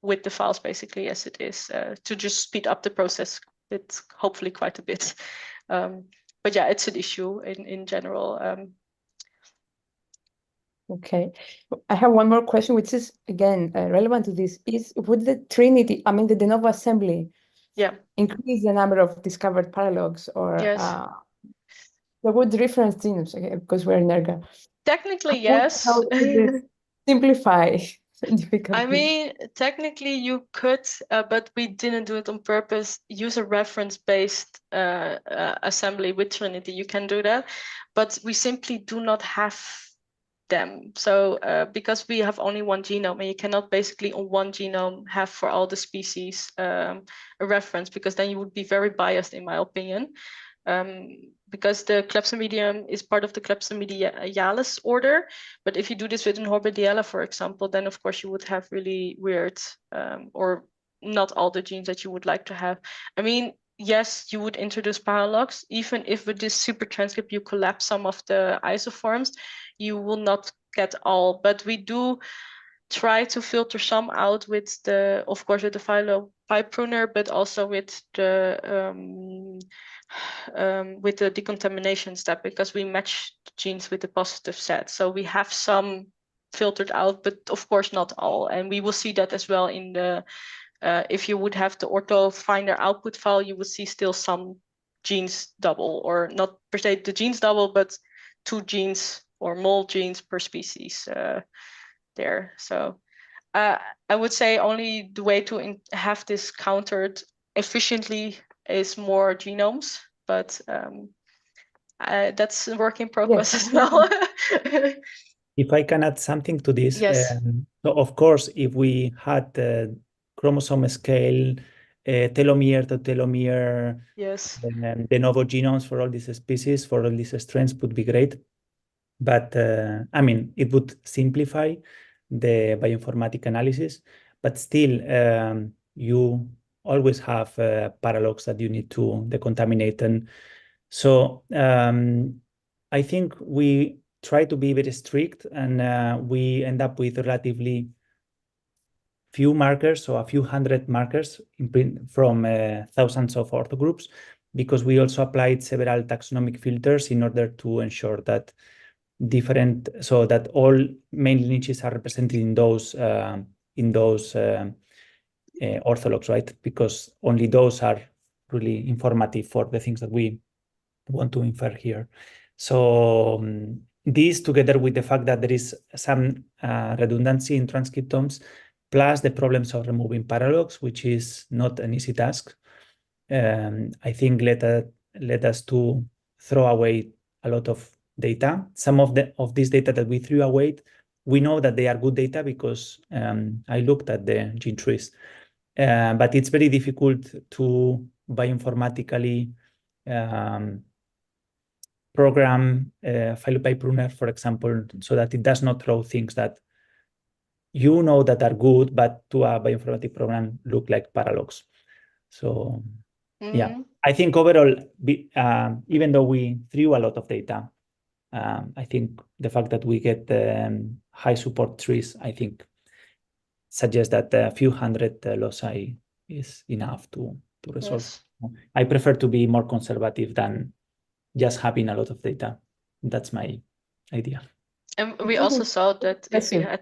S3: with the files basically as it is, to just speed up the process. It's hopefully quite a bit. But yeah, it's an issue in general.
S1: Okay, I have one more question, which is again relevant to this. Is would the Trinity, I mean the de novo assembly, increase the number of discovered paralogs, or
S3: yes,
S1: there would reference genes? Okay, because we're in ERGA.
S3: Technically, yes.
S1: How would this simplify difficult
S3: I mean, technically you could, but we didn't do it on purpose. Use a reference-based assembly with Trinity. You can do that, but we simply do not have them. So because we have only one genome, and you cannot basically on one genome have for all the species a reference, because then you would be very biased, in my opinion. Because the Klebsiella is part of the Klebsiella order. But if you do this with an Horbidiella, for example, then of course you would have really weird or not all the genes that you would like to have. I mean, yes, you would introduce paralogs. Even if with this super transcript you collapse some of the isoforms, you will not get all. But we do try to filter some out with the, of course, with the PhyloPyPruner, but also with the decontamination step, because we match the genes with the positive set. So we have some filtered out, but of course not all. And we will see that as well in the, if you would have the ortho finder output file, you would see still some genes double, or not per se the genes double, but 2 genes or more genes per species there. So I would say only the way to have this countered efficiently is more genomes, but that's a work in progress as well.
S2: If I can add something to this,
S3: yes.
S2: so of course, if we had chromosome scale, telomere to telomere,
S3: yes,
S2: de novo genomes for all these species, for all these strains would be great. But I mean, it would simplify the bioinformatic analysis, but still you always have paralogs that you need to decontaminate. And so I think we try to be very strict, and we end up with relatively few markers, so a few hundred markers from thousands of orthogroups, because we also applied several taxonomic filters in order to ensure that so that all main lineages are represented in those orthologs, right? Because only those are really informative for the things that we want to infer here. So this, together with the fact that there is some redundancy in transcriptomes, plus the problems of removing paralogs, which is not an easy task, I think led us to throw away a lot of data. Some of this data that we threw away, we know that they are good data because I looked at the gene trees. But it's very difficult to bioinformatically program PhyloPyPruner, for example, so that it does not throw things that you know that are good, but to a bioinformatic program look like paralogs. So yeah, I think overall, even though we threw a lot of data, I think the fact that we get high support trees, I think, suggests that a few hundred loci is enough to resolve. Yes. I prefer to be more conservative than just having a lot of data. That's my idea.
S3: And we also saw that if we had,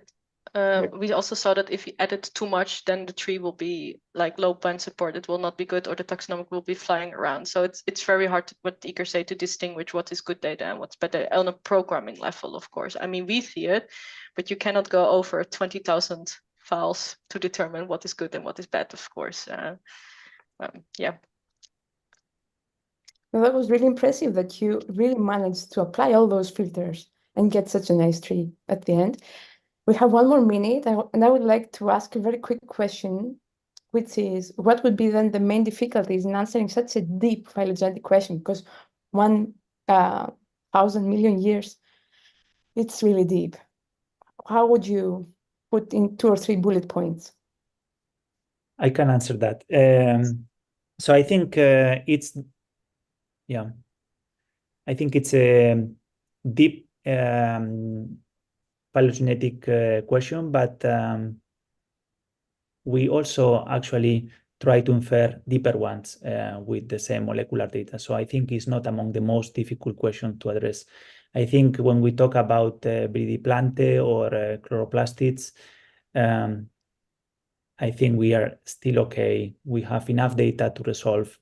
S3: we also saw that if you added too much, then the tree will be like low band support. It will not be good, or the taxonomic will be flying around. So it's very hard, what Iker said, to distinguish what is good data and what's better on a programming level, of course. I mean, we see it, but you cannot go over 20,000 files to determine what is good and what is bad, of course. Yeah.
S1: Well, that was really impressive that you really managed to apply all those filters and get such a nice tree at the end. We have 1 more minute, and I would like to ask a very quick question, which is, what would be then the main difficulties in answering such a deep phylogenetic question? Because 1,000 million years, it's really deep. How would you put in 2 or 3 bullet points?
S2: I can answer that. So I think it's a deep phylogenetic question, but we also actually try to infer deeper ones with the same molecular data. So I think it's not among the most difficult questions to address. I think when we talk about Bierenbroodspot or chloroplastids, I think we are still okay. We have enough data to resolve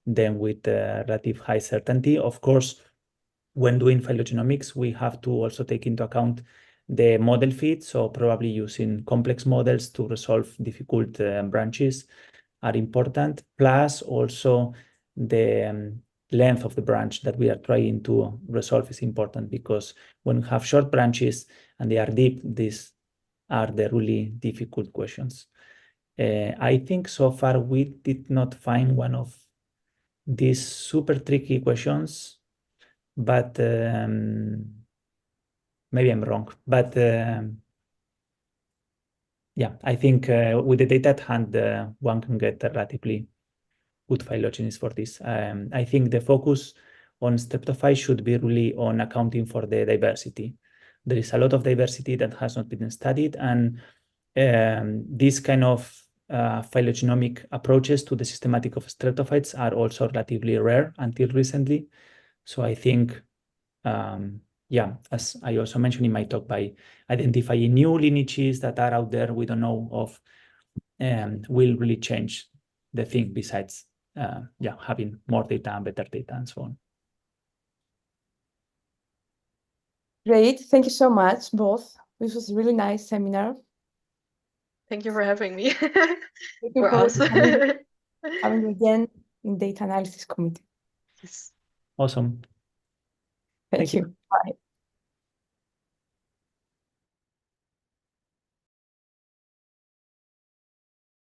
S2: them with relative high certainty. Of course, when doing phylogenomics, we have to also take into account the model fit. So probably using complex models to resolve difficult branches are important. Plus also the length of the branch that we are trying to resolve is important, because when we have short branches and they are deep, these are the really difficult questions. I think so far we did not find one of these super tricky questions, but maybe I'm wrong. But yeah, I think with the data at hand, one can get a relatively good phylogenies for this. I think the focus on streptophytes should be really on accounting for the diversity. There is a lot of diversity that has not been studied, and this kind of phylogenomic approaches to the systematic of streptophytes are also relatively rare until recently. So I think, as I also mentioned in my talk, by identifying new lineages that are out there we don't know of, will really change the thing, besides having more data and better data and so on.
S1: Great, thank you so much, both. This was a really nice seminar.
S3: Thank you for having me.
S1: Looking
S3: We're
S1: forward to
S3: awesome.
S1: having you again in Data Analysis Committee.
S3: Yes.
S2: Awesome.
S1: Thank you. Bye.